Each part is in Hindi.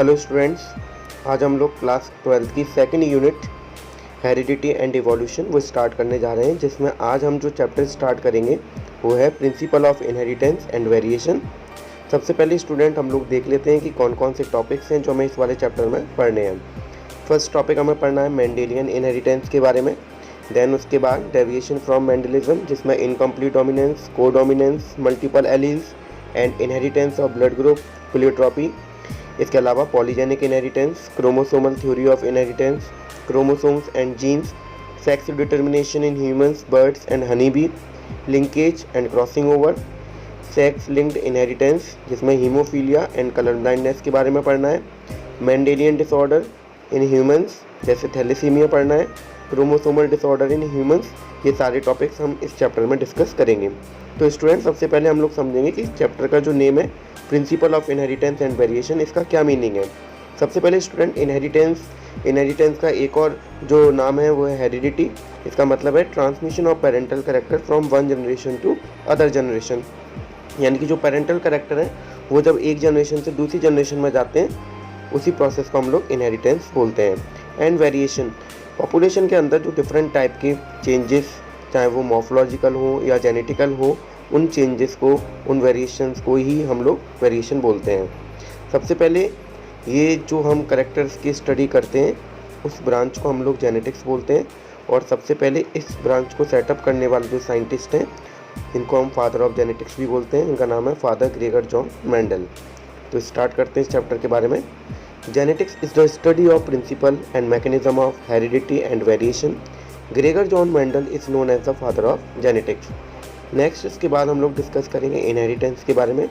हेलो स्टूडेंट्स, आज हम लोग क्लास 12 की second unit heredity and evolution वो स्टार्ट करने जा रहे हैं, जिसमें आज हम जो चैप्टर स्टार्ट करेंगे वो है principle of inheritance and variation. सबसे पहले स्टूडेंट हम लोग देख लेते हैं कि कौन कौन से टॉपिक्स हैं जो हमें इस वाले चैप्टर में पढ़ने हैं। फर्स्ट टॉपिक हमें पढ़ना है मेंडेलियन इनहेरिटेंस के बारे में। देन उसके बाद डेविएशन फ्रॉम मेंडलिज्म, जिसमें incomplete dominance, codominance, multiple alleles and inheritance of blood group, pleiotropy. इसके अलावा polygenic inheritance, chromosomal theory of inheritance, chromosomes and genes, sex determination in humans, birds and honey bee, linkage and crossing over, sex linked inheritance जिसमें हीमोफीलिया एंड कलर ब्लाइंडनेस के बारे में पढ़ना है, मेंडेलियन डिसऑर्डर इन ह्यूमंस जैसे थैलेसीमिया पढ़ना है, क्रोमोसोमल डिसऑर्डर इन ह्यूमंस। ये सारे टॉपिक्स हम इस चैप्टर में डिस्कस करेंगे। तो स्टूडेंट, सबसे पहले हम लोग समझेंगे कि इस चैप्टर का जो नेम है principle of inheritance and variation, इसका क्या मीनिंग है। सबसे पहले स्टूडेंट, इनहेरिटेंस का एक और जो नाम है वो है हेरिडिटी। इसका मतलब है transmission of parental character from one generation to other generation, यानी कि जो पेरेंटल कैरेक्टर है वो जब एक जनरेशन से दूसरी जनरेशन में जाते हैं उसी प्रोसेस को हम लोग इनहेरिटेंस बोलते हैं। एंड वेरिएशन, पॉपुलेशन के अंदर जो डिफरेंट टाइप के चेंजेस, चाहे वो मॉर्फोलॉजिकल हो या जेनेटिकल हो, उन चेंजेस को, उन वेरिएशंस को ही हम लोग वेरिएशन बोलते हैं। सबसे पहले ये जो हम कैरेक्टर्स की स्टडी करते हैं उस ब्रांच को हम लोग जेनेटिक्स बोलते हैं, और सबसे पहले इस ब्रांच को सेटअप करने वाले जो साइंटिस्ट हैं इनको हम फादर ऑफ जेनेटिक्स भी बोलते हैं। इनका नाम है फादर ग्रेगर जॉन मेंडल। तो स्टार्ट करते हैं इस चैप्टर के बारे में। Genetics is the study of principle and mechanism of heredity and variation. Gregor John Mendel is known as the father of genetics. Next, इसके बाद हम लोग डिस्कस करेंगे इनहेरिटेंस के बारे में।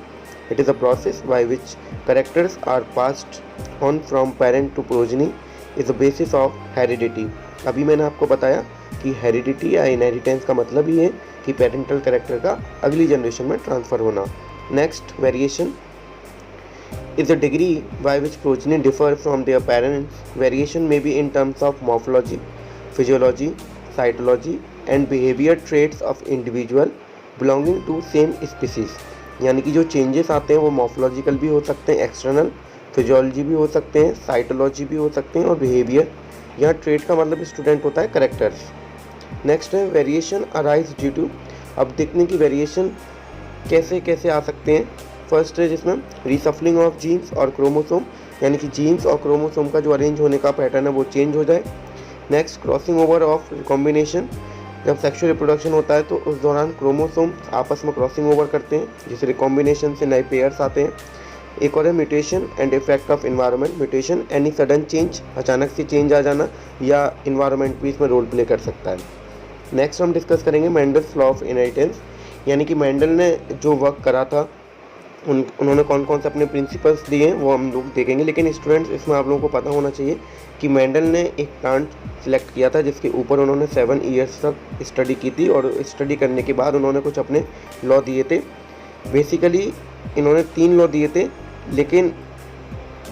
It is a process by which characters are passed on from parent to progeny, is the basis of heredity. अभी मैंने आपको बताया कि हेरिडिटी या इनहेरिटेंस का मतलब ही है कि पेरेंटल कैरेक्टर का अगली जनरेशन में ट्रांसफ़र होना। Next, variation is the degree by which progeny differ from their parents. Variation may be in terms of morphology, physiology, cytology and behavior traits of individual belonging to same species. यानी कि जो चेंजेस आते हैं वो मॉर्फोलॉजिकल भी हो सकते हैं, एक्सटर्नल फिजियोलॉजी भी हो सकते हैं, साइटोलॉजी भी हो सकते हैं, और बिहेवियर, यहाँ ट्रेट का मतलब स्टूडेंट होता है करेक्टर्स। नेक्स्ट है वेरिएशन अराइज ड्यू टू। अब देखने की वेरिएशन कैसे कैसे आ सकते हैं। फर्स्ट है जिसमें रीसफलिंग ऑफ जीन्स और क्रोमोसोम, यानी कि जीन्स और क्रोमोसोम का जो अरेंज होने का पैटर्न है वो चेंज हो जाए। Next, crossing over of recombination, जब सेक्सुअल रिप्रोडक्शन होता है तो उस दौरान क्रोमोसोम आपस में क्रॉसिंग ओवर करते हैं, जिस रिकॉम्बिनेशन से नए पेयर्स आते हैं। एक और है mutation and effect of environment. Mutation any sudden change, अचानक से चेंज आ जाना, या इन्वायरमेंट भी इसमें रोल प्ले कर सकता है। नेक्स्ट हम डिस्कस करेंगे मेंडल्स लॉ ऑफ इनहेरिटेंस, यानी कि मेंडल ने जो वर्क करा था उन्होंने कौन कौन से अपने प्रिंसिपल्स दिए हैं वो हम लोग देखेंगे। लेकिन स्टूडेंट्स, इसमें आप लोगों को पता होना चाहिए कि मेंडल ने एक प्लांट सिलेक्ट किया था जिसके ऊपर उन्होंने 7 ईयर्स तक स्टडी की थी, और स्टडी करने के बाद उन्होंने कुछ अपने लॉ दिए थे। बेसिकली इन्होंने 3 लॉ दिए थे, लेकिन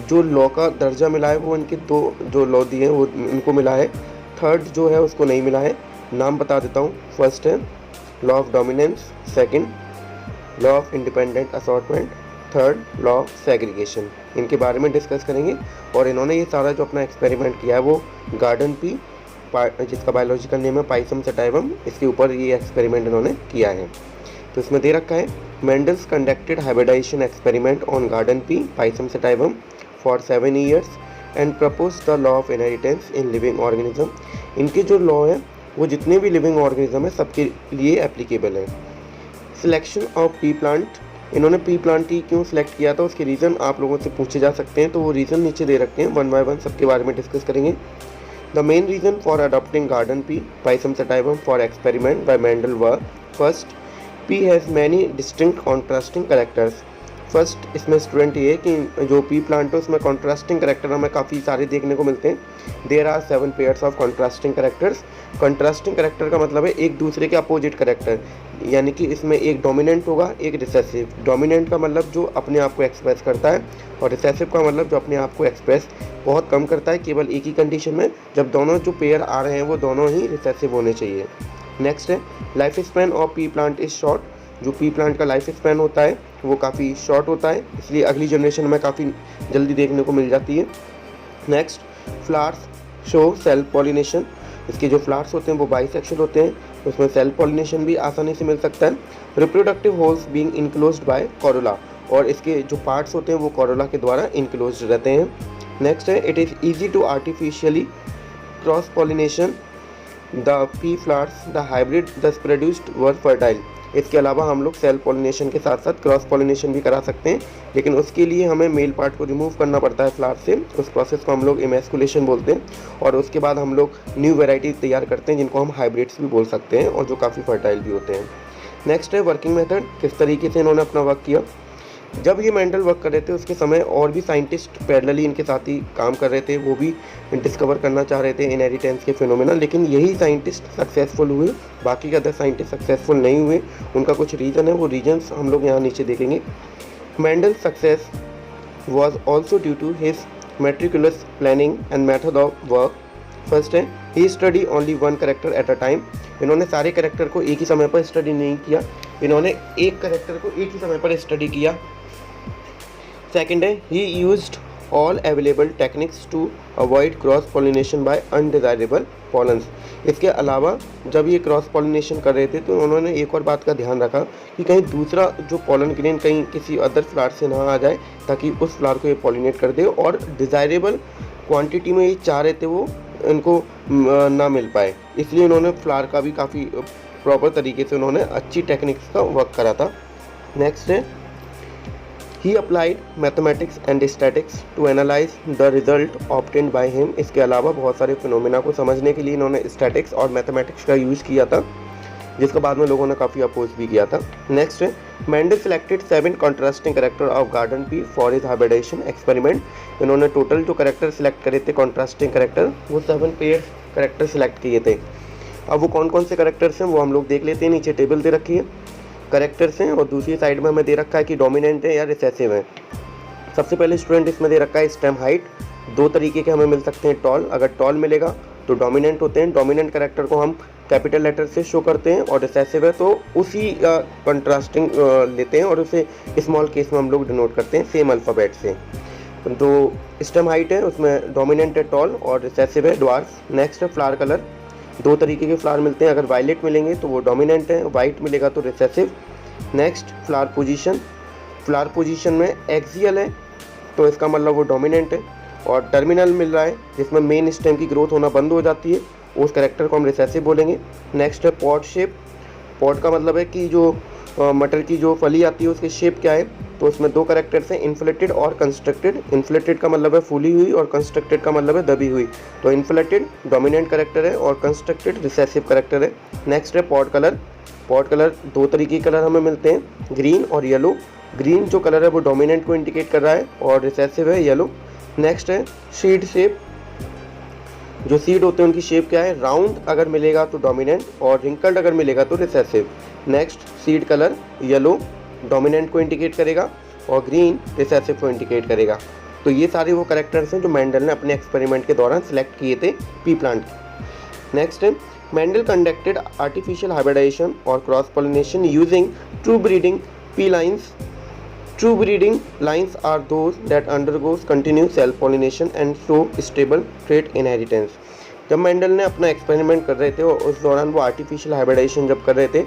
जो लॉ का दर्जा मिला है वो इनके 2 जो लॉ दिए हैं वो इनको मिला है, थर्ड जो है उसको नहीं मिला है। नाम बता देता हूँ। फर्स्ट है law of dominance, second law of independent assortment, third law of segregation. इनके बारे में डिस्कस करेंगे। और इन्होंने ये सारा जो अपना एक्सपेरिमेंट किया है वो गार्डन पी, जिसका बायोलॉजिकल नेम है पाइसम सटाइवम, इसके ऊपर ये एक्सपेरिमेंट इन्होंने किया है। तो इसमें दे रखा है Mendel's conducted hybridisation experiment on garden pea pisum sativum for 7 years and propose the law of inheritance in living organism. इनके जो लॉ है वो जितने भी लिविंग ऑर्गेनिज्म है सबके लिए एप्लीकेबल है। सिलेक्शन ऑफ पी प्लांट, इन्होंने पी प्लांट ही क्यों सिलेक्ट किया था उसके रीज़न आप लोगों से पूछे जा सकते हैं, तो वो रीज़न नीचे दे रखे हैं। 1 बाय 1 सबके बारे में डिस्कस करेंगे। The main reason for adopting garden pea pisum sativum for experiment bye Mendel were, first, P has many distinct contrasting characters. First इसमें स्टूडेंट ये है कि जो पी प्लांट है उसमें कॉन्ट्रास्टिंग कैरेक्टर हमें काफ़ी सारे देखने को मिलते हैं। There are 7 pairs of contrasting characters. Contrasting character का मतलब है एक दूसरे के अपोजिट कैरेक्टर, यानी कि इसमें एक डोमिनेंट होगा, एक रिसेसिव। डोमिनेंट का मतलब जो अपने आप को एक्सप्रेस करता है, और रिसेसिव का मतलब जो अपने आप को एक्सप्रेस बहुत कम करता है, केवल एक ही कंडीशन में, जब दोनों जो पेयर आ रहे हैं वो दोनों ही रिसेसिव होने चाहिए। नेक्स्ट है life span of P plant is short. जो पी प्लांट का लाइफ स्पैन होता है वो काफ़ी शॉर्ट होता है, इसलिए अगली जनरेशन में काफ़ी जल्दी देखने को मिल जाती है। Next, flowers show self pollination. इसके जो फ्लावर्स होते हैं वो बाइसेक्शुअल होते हैं, उसमें सेल्फ पॉलिनेशन भी आसानी से मिल सकता है। Reproductive holes being enclosed bye Corolla, और इसके जो पार्ट्स होते हैं वो कोरोला के द्वारा इनक्लोज्ड रहते हैं। नेक्स्ट है, it is easy to artificially cross pollination the pea flowers the hybrid thus produced were fertile. इसके अलावा हम लोग सेल्फ पॉलिनेशन के साथ साथ क्रॉस पॉलिनेशन भी करा सकते हैं, लेकिन उसके लिए हमें मेल पार्ट को रिमूव करना पड़ता है फ्लावर से। उस प्रोसेस को हम लोग इमेस्कुलेशन बोलते हैं, और उसके बाद हम लोग न्यू वैरायटी तैयार करते हैं जिनको हम हाइब्रिड्स भी बोल सकते हैं और जो काफ़ी फर्टाइल भी होते हैं। नेक्स्ट है वर्किंग मेथड, किस तरीके से इन्होंने अपना वर्क किया। जब ये मेंडल वर्क कर रहे थे उसके समय और भी साइंटिस्ट पैरेलली इनके साथ ही काम कर रहे थे, वो भी डिस्कवर करना चाह रहे थे इनहेरिटेंस के फिनोमेना, लेकिन यही साइंटिस्ट सक्सेसफुल हुए, बाकी के अदर साइंटिस्ट सक्सेसफुल नहीं हुए। उनका कुछ रीज़न है, वो रीजन्स हम लोग यहाँ नीचे देखेंगे। Mendel success was also due to his meticulous planning and method of work. First है, he study only one character at a time. इन्होंने सारे करेक्टर को एक ही समय पर स्टडी नहीं किया, इन्होंने एक करेक्टर को एक ही समय पर स्टडी किया। सेकेंड है, he used all available techniques to avoid cross pollination by undesirable pollens. इसके अलावा जब ये क्रॉस पॉलिनेशन कर रहे थे तो उन्होंने एक और बात का ध्यान रखा कि कहीं दूसरा जो पॉलन ग्रेन कहीं किसी अदर फ्लावर से ना आ जाए, ताकि उस फ्लावर को ये पॉलिनेट कर दे, और डिज़ायरेबल क्वांटिटी में ये चाह रहे थे वो इनको ना मिल पाए, इसलिए उन्होंने फ्लावर का भी काफ़ी प्रॉपर तरीके से उन्होंने अच्छी टेक्निक्स का वर्क करा था। नेक्स्ट है, he applied mathematics and statistics to analyse the result obtained by him. इसके अलावा बहुत सारे फिनोमेना को समझने के लिए इन्होंने स्टैटिक्स और मैथमेटिक्स का यूज़ किया था, जिसका बाद में लोगों ने काफ़ी अपोज भी किया था। नेक्स्ट है, Mendel selected 7 contrasting character of garden pea for his hybridisation experiment. इन्होंने टोटल जो करेक्टर सिलेक्ट करे थे कॉन्ट्रास्टिंग करेक्टर, वो 7 पेयर करेक्टर सिलेक्ट किए थे। अब वो कौन कौन से करेक्टर्स हैं वो हम लोग देख लेते हैं। नीचे टेबल दे रखी है, करेक्टर्स हैं, और दूसरी साइड में हमें दे रखा है कि डोमिनेंट है या रिसेसिव है। सबसे पहले स्टूडेंट इसमें दे रखा है स्टेम हाइट। 2 तरीके के हमें मिल सकते हैं टॉल, अगर टॉल मिलेगा तो डोमिनेंट होते हैं, डोमिनेंट करेक्टर को हम कैपिटल लेटर से शो करते हैं, और रिसेसिव है तो उसी कंट्रास्टिंग लेते हैं और उसे स्मॉल केस में हम लोग डिनोट करते हैं सेम अल्फ़ाबेट से। तो स्टेम हाइट है उसमें डोमिनेंट है टॉल और रिसेसिव है ड्वार्फ। नेक्स्ट है फ्लावर कलर। 2 तरीके के फ्लावर मिलते हैं, अगर वायलेट मिलेंगे तो वो डोमिनेंट है, वाइट मिलेगा तो recessive. Next, flower position. Flower position में एक्सियल है तो इसका मतलब वो डोमिनेंट है, और टर्मिनल मिल रहा है जिसमें मेन स्टेम की ग्रोथ होना बंद हो जाती है, उस कैरेक्टर को हम रिसेसिव बोलेंगे। नेक्स्ट है पॉट शेप। पॉट का मतलब है कि जो मटर की जो फली आती है उसकी शेप क्या है, तो उसमें 2 कैरेक्टर्स हैं, इन्फ्लेटेड और कंस्ट्रक्टेड। इन्फ्लेटेड का मतलब है फूली हुई और कंस्ट्रक्टेड का मतलब है दबी हुई। तो इन्फ्लेटेड डोमिनेंट कैरेक्टर है और कंस्ट्रक्टेड रिसेसिव कैरेक्टर है। नेक्स्ट है पॉट कलर। पॉट कलर 2 तरीके के कलर हमें मिलते हैं, ग्रीन और येलो। ग्रीन जो कलर है वो डोमिनेंट को इंडिकेट कर रहा है और रिसेसिव है येलो। नेक्स्ट है सीड शेप। जो सीड होते हैं उनकी शेप क्या है, राउंड अगर मिलेगा तो डोमिनेंट और रिंकल्ड अगर मिलेगा तो recessive. Next, seed colour yellow dominant को इंडिकेट करेगा और ग्रीन रिसेसिव को इंडिकेट करेगा। तो ये सारे वो कैरेक्टर्स हैं जो मेंडल ने अपने एक्सपेरिमेंट के दौरान सिलेक्ट किए थे पी प्लांट के। नेक्स्ट है, मेंडल कंडक्टेड आर्टिफिशियल हाइब्रिडाइजेशन और cross pollination using true breeding P lines. True breeding lines are those that undergoes continuous self pollination and show stable trait inheritance। जब मेंडल ने अपना एक्सपेरिमेंट कर रहे थे और उस दौरान वो आर्टिफिशियल हाइब्रिडाइजेशन जब कर रहे थे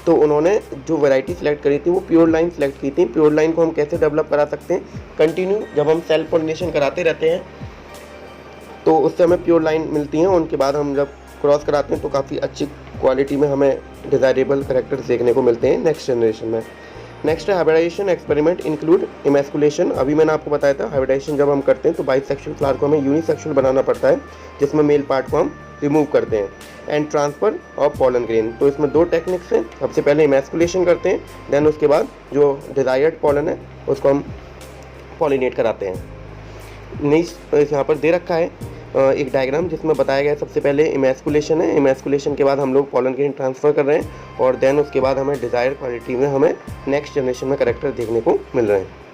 तो उन्होंने जो वैरायटी सिलेक्ट करी थी वो प्योर लाइन सिलेक्ट की थी। प्योर लाइन को हम कैसे डेवलप करा सकते हैं, कंटिन्यू जब हम सेल्फ पॉलिनेशन कराते रहते हैं तो उससे हमें प्योर लाइन मिलती हैं, उनके बाद हम जब क्रॉस कराते हैं तो काफ़ी अच्छी क्वालिटी में हमें डिज़ायरेबल कैरेक्टर्स देखने को मिलते हैं नेक्स्ट जनरेशन में। नेक्स्ट है हाइब्रिडाइजेशन एक्सपेरिमेंट इंक्लूड इमेस्कुलेशन। अभी मैंने आपको बताया था हाइब्रिडाइजेशन जब हम करते हैं तो बाइसेक्सुअल फ्लावर को हमें यूनिसेक्सुअल बनाना पड़ता है, जिसमें मेल पार्ट को हम रिमूव करते हैं। And transfer of pollen grain. तो इसमें 2 टेक्निक्स हैं, सबसे पहले इमेस्कुलेशन करते हैं, देन उसके बाद जो डिज़ायर्ड पॉलन है उसको हम पॉलिनेट कराते हैं। नेक्स्ट यहाँ पर दे रखा है एक डायग्राम जिसमें बताया गया है सबसे पहले इमेस्कुलेशन है, इमेस्कुलेशन के बाद हम लोग पॉलन ग्रेन ट्रांसफ़र कर रहे हैं और देन उसके बाद हमें डिज़ायर क्वालिटी में हमें नेक्स्ट जनरेशन में कैरेक्टर देखने को मिल रहे हैं।